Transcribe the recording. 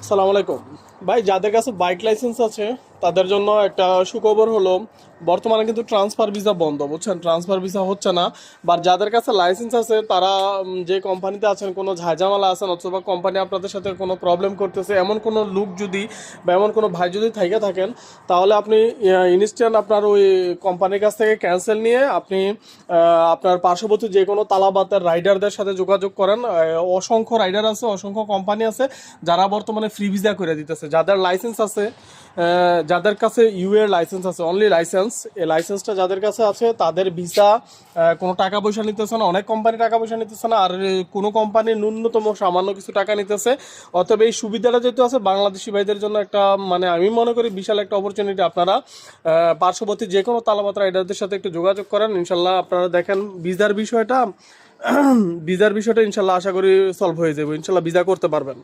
আসসালামু আলাইকুম ভাই, যাদের কাছে বাইক লাইসেন্স আছে তাদের জন্য একটা সুখবর হলো, বর্তমানে কিন্তু ট্রান্সফার ভিসা বন্ধ, বুঝছেন? ট্রান্সফার ভিসা হচ্ছে না। বা যাদের কাছে লাইসেন্স আছে তারা যে কোম্পানিতে আছেন কোনো ঝাঁঝামেলা আছেন, অথবা কোম্পানি আপনাদের সাথে কোনো প্রবলেম করতেছে, এমন কোনো লোক যদি বা এমন কোনো ভাই যদি থাইকা থাকেন, তাহলে আপনি ইনস্ট্যান্ট আপনার ওই কোম্পানির কাছ থেকে ক্যান্সেল নিয়ে আপনি আপনার পার্শ্ববর্তী যে কোনো তালাবাতের রাইডারদের সাথে যোগাযোগ করেন। অসংখ্য রাইডার আছে, অসংখ্য কোম্পানি আছে যারা বর্তমানে ফ্রি ভিসা করে দিতেছে। যাদের লাইসেন্স আছে, যাদের কাছে ইউ এর লাইসেন্স আছে, অনলি লাইসেন্স, এই লাইসেন্সটা যাদের কাছে আছে তাদের ভিসা কোনো টাকা পয়সা নিতেছে না, অনেক কোম্পানি টাকা পয়সা নিতেছে না, আর কোনো কোম্পানি ন্যূনতম সামান্য কিছু টাকা নিতেছে। অতএব এই সুবিধাটা যেহেতু আছে বাংলাদেশি ভাইদের জন্য একটা, মানে আমি মনে করি বিশাল একটা অপরচুনিটি। আপনারা পার্শ্ববর্তী যে কোনো তালাবাত রাইডারদের সাথে একটু যোগাযোগ করেন, ইনশাল্লাহ আপনারা দেখেন ভিসার বিষয়টা ভিসার বিষয়টা ইনশাল্লাহ আশা করি সলভ হয়ে যাবে, ইনশাল্লাহ ভিসা করতে পারবেন।